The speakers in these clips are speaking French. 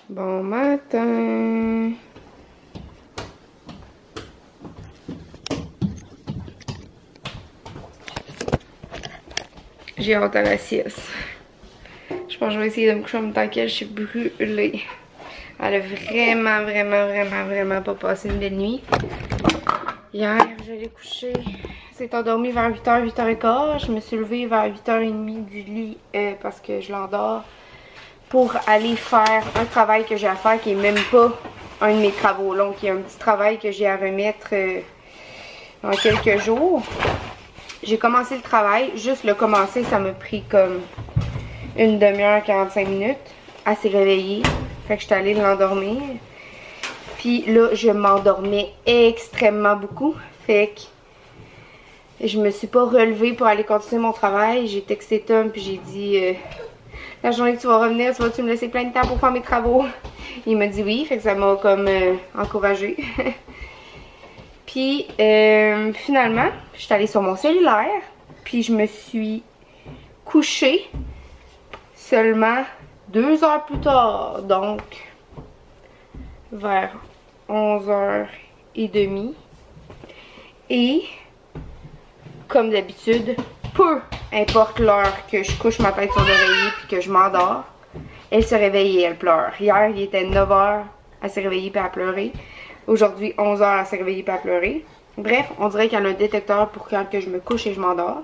Bon matin. J'ai hâte à la sieste. Je pense que je vais essayer de me coucher en même temps qu'elle. Je suis brûlée. Elle a vraiment pas passé une belle nuit. Hier, je l'ai couchée. C'est endormi vers 8h, 8h15. Je me suis levée vers 8h30 du lit parce que je l'endors pour aller faire un travail que j'ai à faire qui est même pas un de mes travaux longs, qui est un petit travail que j'ai à remettre dans quelques jours. J'ai commencé le travail, juste le commencer, ça m'a pris comme une demi-heure, 45 minutes. Elle s'est réveillée, fait que je suis allée l'endormir. Puis là, je m'endormais extrêmement beaucoup, fait que je me suis pas relevée pour aller continuer mon travail. J'ai texté Tom puis j'ai dit la journée que tu vas revenir, tu vas-tu me laisser plein de temps pour faire mes travaux? Il m'a dit oui, fait que ça m'a comme encouragée. Puis finalement, je suis allée sur mon cellulaire, puis je me suis couchée seulement 2 heures plus tard, donc vers 11h30. Et comme d'habitude, peu importe l'heure que je couche ma tête sur l'oreiller puis que je m'endors, elle se réveille et elle pleure. Hier, il était 9h, elle s'est réveillée et elle a pleuré. Aujourd'hui, 11h, elle s'est réveillée et elle a pleuré. Bref, on dirait qu'elle a un détecteur pour quand que je me couche et je m'endors.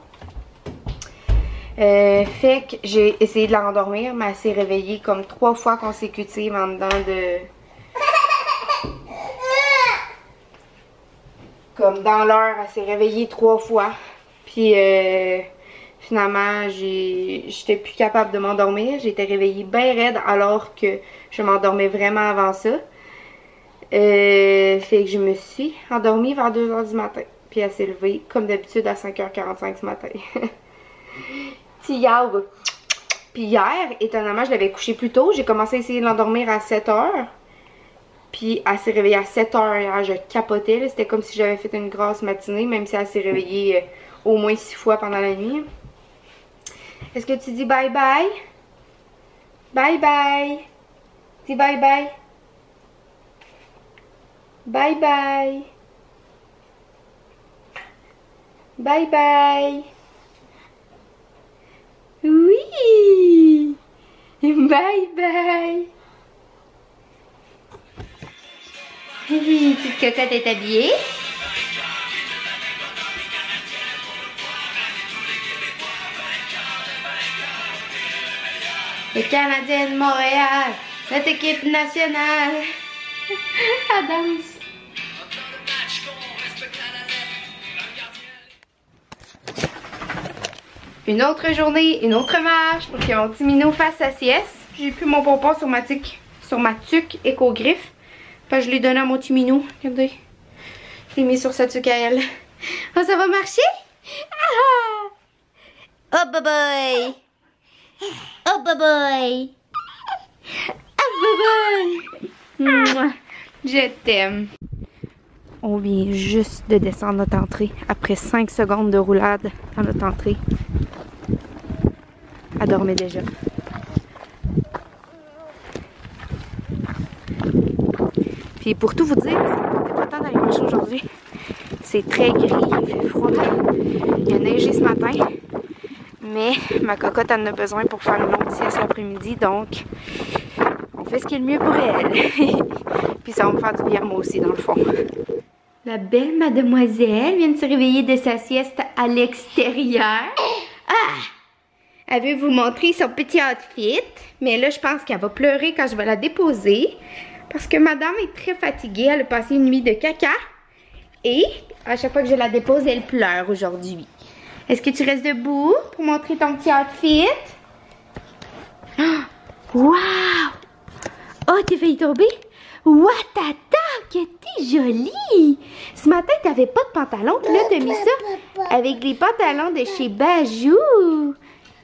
Fait que j'ai essayé de la rendormir, mais elle s'est réveillée comme 3 fois consécutives en dedans de... Comme dans l'heure, elle s'est réveillée 3 fois. Puis finalement, j'étais plus capable de m'endormir. J'étais réveillée bien raide alors que je m'endormais vraiment avant ça. Fait que je me suis endormie vers 2h du matin. Puis elle s'est levée comme d'habitude à 5h45 ce matin. Petit yaourt. Puis hier, étonnamment, je l'avais couché plus tôt. J'ai commencé à essayer de l'endormir à 7h. Puis elle s'est réveillée à 7h hier. Je capotais. C'était comme si j'avais fait une grosse matinée, même si elle s'est réveillée au moins 6 fois pendant la nuit. Est-ce que tu dis bye bye? Bye bye. Dis bye bye. Bye bye. Bye bye. Oui. Bye bye. Oui, petite cocotte est habillée. Les Canadiens de Montréal, notre équipe nationale. Elle danse. Une autre journée, une autre marche pour que mon petit minou fasse sa sieste. J'ai plus mon pompon sur ma tuque éco-griffe. Enfin, je l'ai donné à mon petit minou. Regardez. Je l'ai mis sur sa tuque à elle. Oh, ça va marcher? Ah! Oh, bye bye! Oh, bye bye! Oh, bye bye! Je t'aime. On vient juste de descendre notre entrée après 5 secondes de roulade dans notre entrée. Elle dormait déjà. Puis pour tout vous dire, c'est pas temps d'aller marcher aujourd'hui. C'est très gris, il fait froid. Il a neigé ce matin. Mais ma cocotte en a besoin pour faire une longue sieste l'après-midi, donc on fait ce qui est le mieux pour elle. Puis ça va me faire du bien moi aussi dans le fond. La belle mademoiselle vient de se réveiller de sa sieste à l'extérieur. Ah! Elle veut vous montrer son petit outfit. Mais là, je pense qu'elle va pleurer quand je vais la déposer. Parce que madame est très fatiguée. Elle a passé une nuit de caca. Et à chaque fois que je la dépose, elle pleure aujourd'hui. Est-ce que tu restes debout pour montrer ton petit outfit? Oh, wow! Oh, t'es failli tomber? Ouatata, que t'es jolie! Ce matin, t'avais pas de pantalon. Puis là, t'as mis ça avec les pantalons de chez Bajou.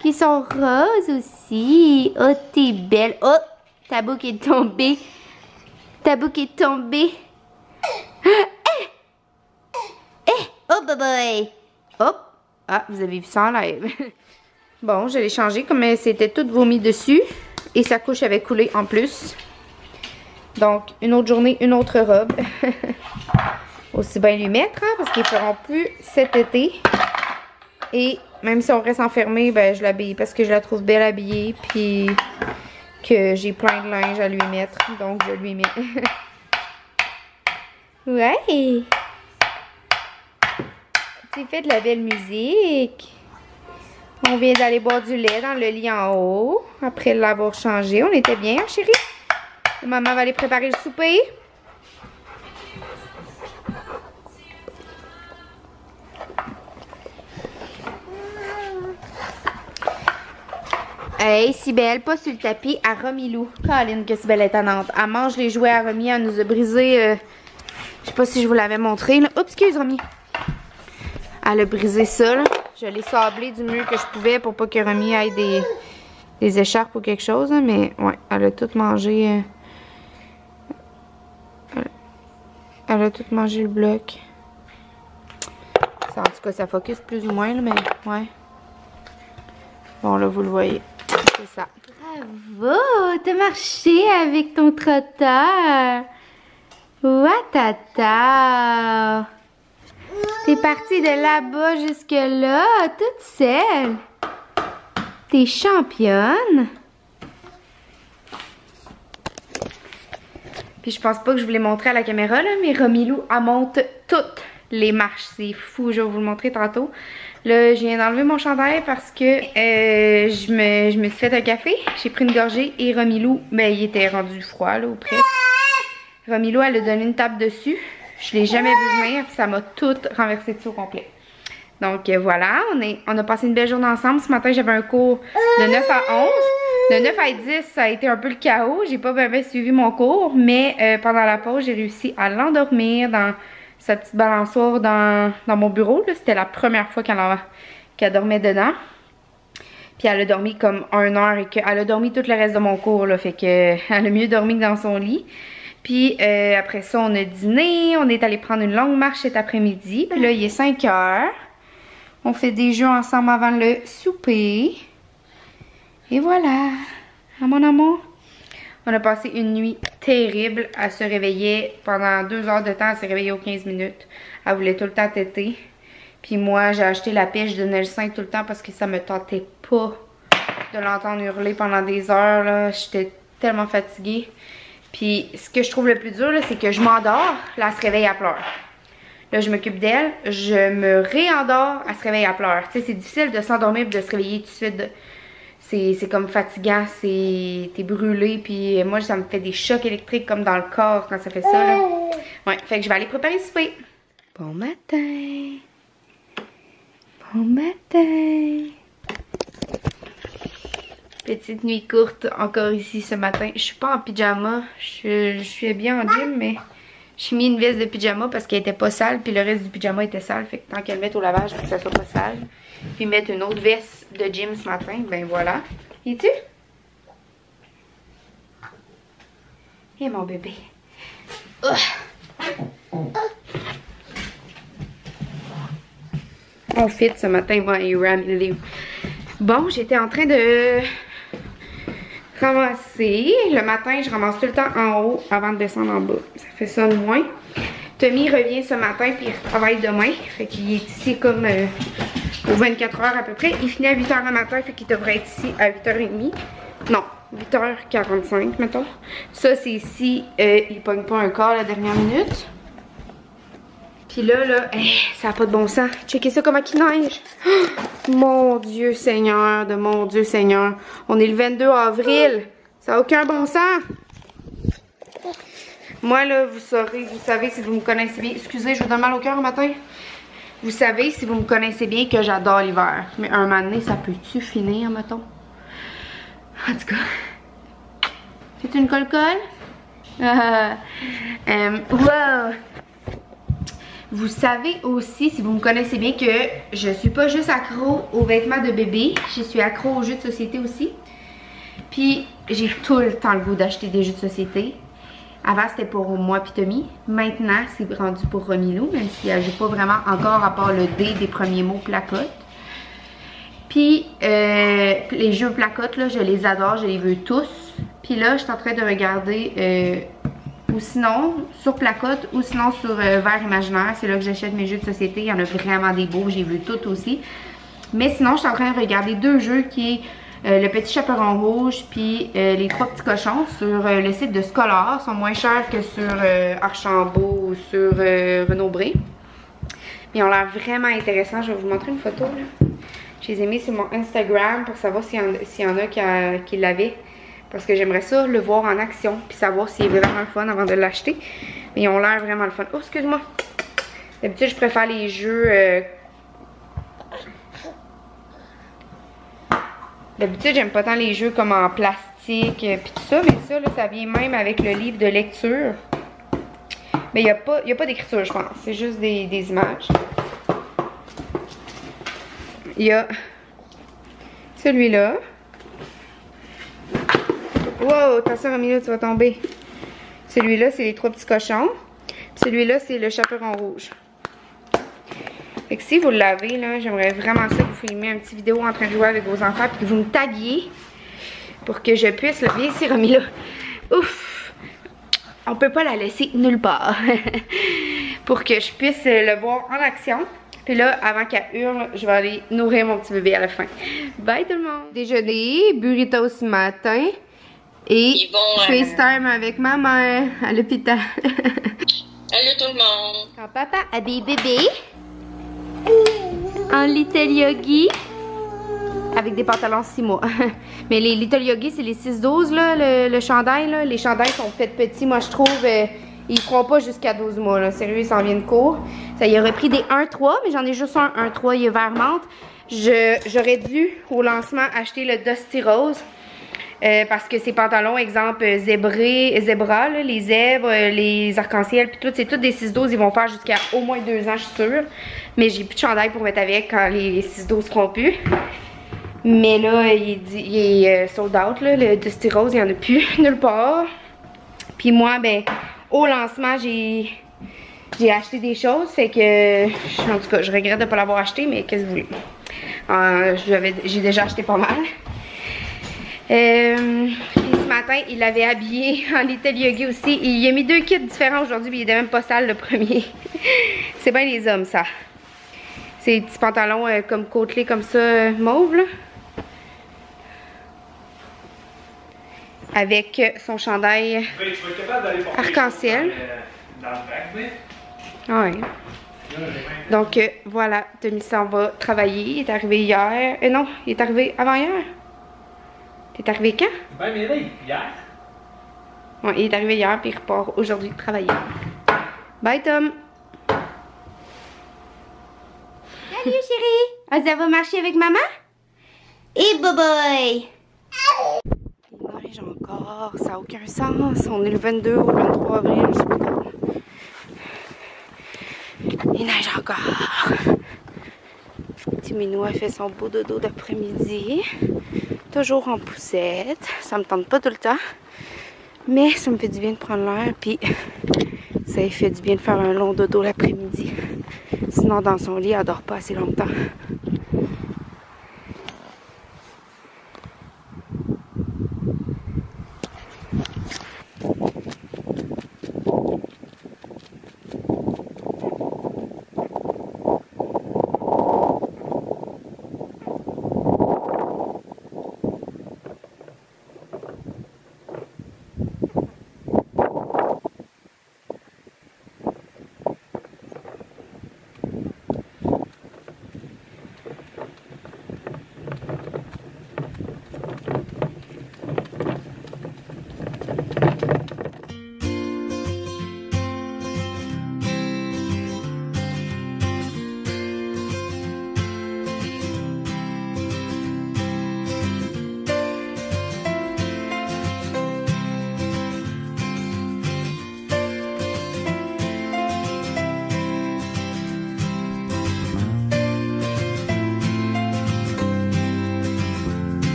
Qui sont roses aussi. Oh, t'es belle. Oh, ta boucle est tombée. Ta boucle est tombée. Oh, bye bye. Hop. Ah, vous avez vu ça en live. Bon, je l'ai changé comme c'était tout vomi dessus. Et sa couche avait coulé en plus. Donc, une autre journée, une autre robe. Aussi bien lui mettre, hein, parce qu'ils feront plus cet été. Et même si on reste enfermé, ben je l'habille parce que je la trouve belle habillée. Puis que j'ai plein de linge à lui mettre. Donc, je lui mets. Ouais! Tu fais de la belle musique. On vient d'aller boire du lait dans le lit en haut. Après l'avoir changé. On était bien, chérie? Maman va aller préparer le souper. Hey, Cybelle, pas sur le tapis, à Romilou. Caroline, que Cybelle est tannante. Elle mange les jouets à Romy, elle nous a brisé. Je sais pas si je vous l'avais montré. Là. Oups, excuse Romy. Elle a brisé ça, là. Je l'ai sablé du mieux que je pouvais pour pas que Romy aille des écharpes ou quelque chose. Hein, mais ouais, elle a tout mangé. Elle a tout mangé le bloc. Ça, en tout cas, ça focus plus ou moins, là, mais ouais. Bon, là, vous le voyez. C'est ça. Bravo! T'as marché avec ton trotteur. Ouatata! T'es partie de là-bas jusque-là, toute seule. T'es championne. Puis je pense pas que je vous l'ai montré à la caméra, là, mais Romilou, elle monte toutes les marches. C'est fou, je vais vous le montrer tantôt. Là, je viens d'enlever mon chandail parce que je me suis fait un café. J'ai pris une gorgée et Romilou, ben il était rendu froid, là, ou presque. Romilou, elle a donné une tape dessus. Je l'ai jamais vu venir, puis ça m'a tout renversé dessus au complet. Donc voilà, on a passé une belle journée ensemble. Ce matin, j'avais un cours de 9 à 11. De 9 à 10, ça a été un peu le chaos. J'ai pas bien suivi mon cours, mais pendant la pause, j'ai réussi à l'endormir dans sa petite balançoire dans mon bureau. C'était la première fois qu'elle dormait dedans. Puis elle a dormi comme 1 heure et elle a dormi tout le reste de mon cours. Là, fait que elle a mieux dormi que dans son lit. Puis après ça, on a dîné. On est allé prendre une longue marche cet après-midi. Puis là, il est 5 heures. On fait des jeux ensemble avant le souper. Et voilà. À mon amour. On a passé une nuit terrible. Elle se réveillait pendant 2 heures de temps. Elle s'est réveillée aux 15 minutes. Elle voulait tout le temps téter. Puis moi, j'ai acheté la pêche de Nelson tout le temps parce que ça me tentait pas de l'entendre hurler pendant des heures. J'étais tellement fatiguée. Puis ce que je trouve le plus dur, c'est que je m'endors. Là, elle se réveille, elle pleure. Là, je m'occupe d'elle. Je me réendors, elle se réveille, elle pleure. Tu sais, c'est difficile de s'endormir et de se réveiller tout de suite. C'est comme fatigant, t'es brûlé, puis moi ça me fait des chocs électriques comme dans le corps quand ça fait ça là. Ouais, fait que je vais aller préparer le souper. Bon matin. Bon matin. Petite nuit courte encore ici ce matin. Je suis pas en pyjama, je suis bien en gym, mais j'ai mis une veste de pyjama parce qu'elle était pas sale, puis le reste du pyjama était sale, fait que tant qu'elle mette au lavage pour que ça soit pas sale. Puis mettre une autre veste de gym ce matin, ben voilà. Et tu? Et mon bébé. On fit ce matin, bon, il ramener. Bon, j'étais en train de ramasser. Le matin, je ramasse tout le temps en haut avant de descendre en bas. Ça fait ça de moins. Tommy revient ce matin puis il retravaille demain. Fait qu'il est ici comme aux 24 heures à peu près. Il finit à 8 h le matin, fait qu'il devrait être ici à 8 h 30. Non, 8 h 45 mettons. Ça c'est si il pogne pas un corps la dernière minute. Puis là, ça n'a pas de bon sens. Checkez ça comment il neige. Oh, mon Dieu Seigneur, de mon Dieu Seigneur. On est le 22 avril. Ça n'a aucun bon sens. Moi là, vous savez si vous me connaissez bien. Excusez, je vous donne mal au cœur le matin. Vous savez si vous me connaissez bien que j'adore l'hiver. Mais un moment donné, ça peut-tu finir, mettons? En tout cas. C'est une colle-colle? Wow! Vous savez aussi, si vous me connaissez bien, que je suis pas juste accro aux vêtements de bébé. Je suis accro aux jeux de société aussi. Puis, j'ai tout le temps le goût d'acheter des jeux de société. Avant, c'était pour moi et Tommy. Maintenant, c'est rendu pour Romilou, même si elle joue pas vraiment encore à part le D des premiers mots placote. Puis, les jeux placotes, là, je les adore, je les veux tous. Puis là, je suis en train de regarder Ou sinon, sur placotte ou sinon sur verre imaginaire. C'est là que j'achète mes jeux de société. Il y en a vraiment des beaux. J'ai vu tout aussi. Mais sinon, je suis en train de regarder 2 jeux qui est le Petit Chaperon Rouge puis les 3 petits cochons sur le site de Scholar. Ils sont moins chers que sur Archambault ou sur Renaud-Bré. Mais ils ont l'air vraiment intéressants. Je vais vous montrer une photo là. Je les ai mis sur mon Instagram pour savoir s'il y en a qui l'avaient. Parce que j'aimerais ça le voir en action. Puis savoir s'il est vraiment le fun avant de l'acheter. Mais ils ont l'air vraiment le fun. Oh, excuse-moi. D'habitude, je préfère les jeux... D'habitude, j'aime pas tant les jeux comme en plastique puis tout ça. Mais ça, là, ça vient même avec le livre de lecture. Mais il n'y a pas d'écriture, je pense. C'est juste des images. Il y a celui-là. Wow, attention Romina, tu vas tomber. Celui-là, c'est les 3 petits cochons. Celui-là, c'est le chaperon rouge. Fait que si vous l'avez, là, j'aimerais vraiment ça que vous filmiez une petite vidéo en train de jouer avec vos enfants puis que vous me taguiez pour que je puisse le... Viens ici, Romina. Ouf! On peut pas la laisser nulle part. Pour que je puisse le voir en action. Puis là, avant qu'elle hurle, je vais aller nourrir mon petit bébé à la fin. Bye tout le monde! Déjeuner, burrito ce matin. Et FaceTime avec ma mère à l'hôpital. Salut tout le monde! Quand papa habille bébé en Little Yogi avec des pantalons 6 mois. Mais les Little Yogi, c'est les 6-12 là, le chandail. Là. Les chandails sont faits petits, moi je trouve. Ils ne feront pas jusqu'à 12 mois. Là. Sérieux, ils s'en viennent court. Ça y aurait pris des 1-3, mais j'en ai juste un 1-3, il est vert menthe. J'aurais dû, au lancement, acheter le Dusty Rose. Parce que ces pantalons, exemple, zébra, là, les zèbres, les arcs-en-ciel, puis tout, c'est tous des 6-12, ils vont faire jusqu'à au moins 2 ans, je suis sûre. Mais j'ai plus de chandail pour mettre avec quand les 6-12 seront plus. Mais là, il est sold out, là, le Dusty Rose, il n'y en a plus, nulle part. Puis moi, ben, au lancement, j'ai acheté des choses, fait que, en tout cas, je regrette de ne pas l'avoir acheté, mais qu'est-ce que vous voulez? J'ai déjà acheté pas mal. Puis ce matin, il l'avait habillé en Little Yogi aussi. Il a mis 2 kits différents aujourd'hui, mais il était même pas sale le premier. C'est bien les hommes, ça. Ces petits pantalons comme côtelés comme ça, mauve, là. Avec son chandail arc-en-ciel. Ouais. Donc voilà, Denis s'en va travailler. Il est arrivé hier. Non, il est arrivé avant-hier. T'es arrivé quand? Ben, mais là, hier. Ouais, il est arrivé hier puis il repart aujourd'hui travailler. Bye Tom! Salut chérie! Ah, ça va marcher avec maman? Et bye bye! Il neige encore, ça n'a aucun sens. On est le 22 ou le 23 avril, je sais pas quoi. Il neige encore. Petit Minou a fait son beau dodo d'après-midi. Toujours en poussette. Ça me tente pas tout le temps. Mais ça me fait du bien de prendre l'air. Puis ça lui fait du bien de faire un long dodo l'après-midi. Sinon, dans son lit, elle dort pas assez longtemps.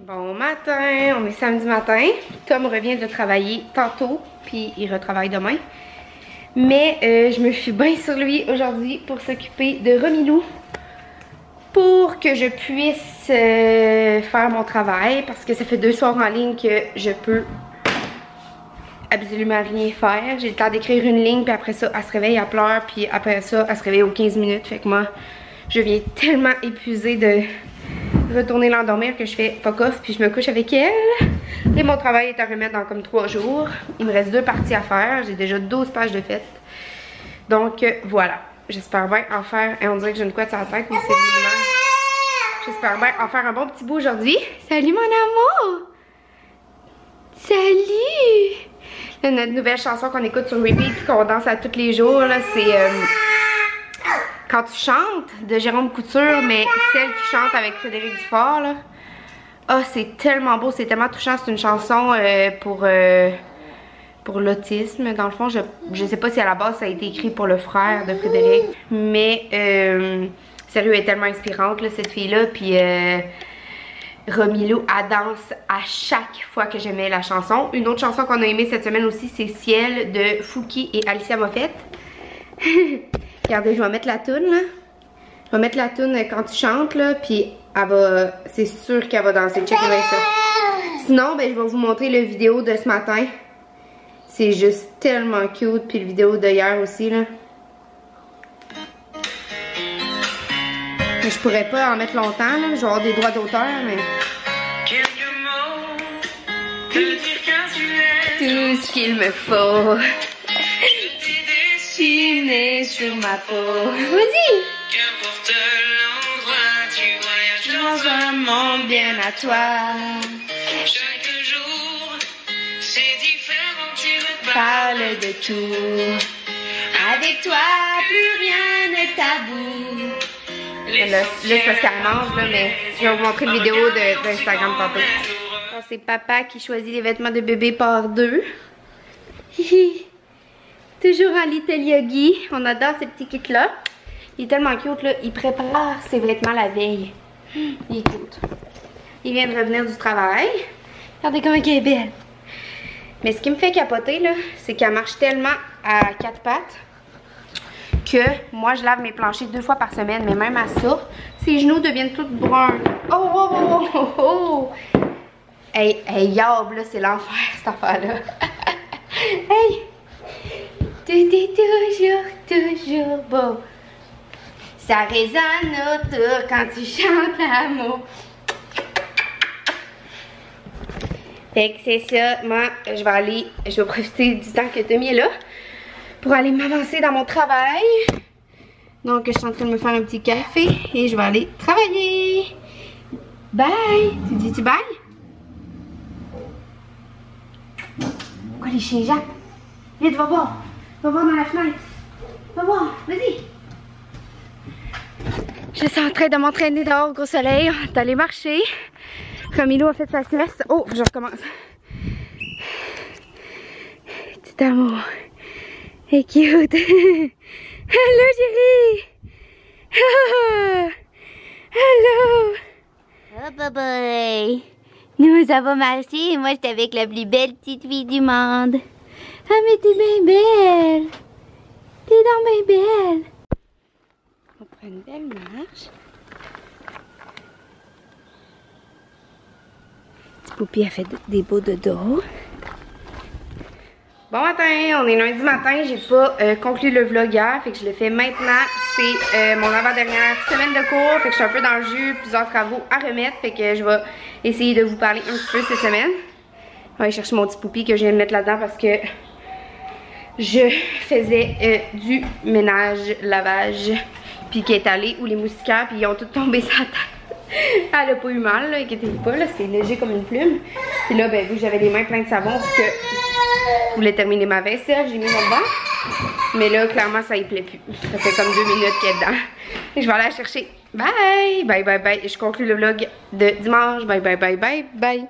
Bon matin, on est samedi matin. Tom revient de travailler tantôt, puis il retravaille demain. Mais je me suis bien sur lui aujourd'hui pour s'occuper de Romilou. Pour que je puisse faire mon travail, parce que ça fait 2 soirs en ligne que je peux absolument rien faire. J'ai le temps d'écrire une ligne, puis après ça, elle se réveille, elle pleure, puis après ça, elle se réveille aux 15 minutes. Fait que moi, je viens tellement épuisée de retourner l'endormir que je fais fuck off, puis je me couche avec elle. Et mon travail est à remettre dans comme 3 jours. Il me reste 2 parties à faire. J'ai déjà 12 pages de fête. Donc voilà. J'espère bien en faire. Et on dirait que j'ai une couette sur la tête, mais c'est lumineux. J'espère bien en faire un bon petit bout aujourd'hui. Salut mon amour! Salut! Là, notre nouvelle chanson qu'on écoute sur repeat et qu'on danse à tous les jours, c'est Quand tu chantes de Jérôme Couture, mais celle qui chante avec Frédéric Dufort. Là. Oh, c'est tellement beau, c'est tellement touchant. C'est une chanson pour l'autisme. Dans le fond, je sais pas si à la base ça a été écrit pour le frère de Frédéric, mais sérieux, elle est tellement inspirante, là, cette fille-là. Puis Romilou, elle danse à chaque fois que j'aimais la chanson. Une autre chanson qu'on a aimée cette semaine aussi, c'est Ciel de Fouki et Alicia Moffett. Regardez, je vais mettre la toune là. Je vais mettre la toune quand tu chantes là, puis elle va, c'est sûr qu'elle va danser. Check bien ça. Sinon, ben, je vais vous montrer la vidéo de ce matin. C'est juste tellement cute, puis la vidéo d'hier aussi là. Mais je pourrais pas en mettre longtemps là, je vais avoir des droits d'auteur, mais. Tout ce qu'il me faut. Dessiné sur ma peau. Vas-y! Qu'importe l'endroit, tu voyages Dans un monde bien à toi. chaque jour. C'est différent, tu repars. Parle de tout. Avec toi, plus rien n'est tabou. Là, c'est parce qu'elle mange, là, mais je vais vous montrer une vidéo d'Instagram tantôt. Alors, c'est papa qui choisit les vêtements de bébé par 2. Toujours en Little Yogi. On adore ce petit kit-là. Il est tellement cute, là. Il prépare ses vêtements la veille. Il est cute. Il vient de revenir du travail. Regardez comment elle est belle. Mais ce qui me fait capoter, là, c'est qu'elle marche tellement à 4 pattes que moi, je lave mes planchers 2 fois par semaine. Mais même à ça, ses genoux deviennent toutes bruns. Oh, oh, oh, oh, oh! Hey, yob, là, c'est l'enfer, cette affaire-là. Hey! Tout est toujours beau. Ça résonne autour quand tu chantes l'amour. Fait que c'est ça. Moi, je vais profiter du temps que Tommy est là pour aller m'avancer dans mon travail. Donc, je suis en train de me faire un petit café et je vais aller travailler. Bye! Tu dis-tu bye? Pourquoi les chiens jappent? Vite, va voir. Va voir dans la fenêtre. Va voir, vas-y. Je suis en train de m'entraîner dehors au gros soleil, d'aller marcher. Romilou a fait sa sieste. Oh, je recommence. Petit amour. Elle est cute. Hello, chérie. Hello. Oh, bye. Nous avons marché et moi, j'étais avec la plus belle petite fille du monde. Ah, mais t'es bien belle. T'es donc bien belle. On prend une belle marche. Petite poupée a fait des beaux dodos. Bon matin, on est lundi matin. J'ai pas conclu le vlog hier, fait que je le fais maintenant. C'est mon avant-dernière semaine de cours, fait que je suis un peu dans le jus, plusieurs travaux à remettre. Fait que je vais essayer de vous parler un petit peu cette semaine. Je vais aller chercher mon petit poupée que je viens de mettre là-dedans parce que je faisais du ménage, lavage, puis qui est allé, ou les moustiquaires, puis ils ont tous tombé sa tête. Elle a pas eu mal, là, inquiétez-vous pas, là, c'est léger comme une plume. Puis là, ben, vu que j'avais les mains pleines de savon, parce que je voulais terminer ma vaisselle, j'ai mis mon bain. Mais là, clairement, ça y plaît plus. Ça fait comme 2 minutes qu'elle est dedans. Et je vais aller la chercher. Bye! Bye, bye, bye. Et je conclue le vlog de dimanche. Bye, bye, bye, bye, bye.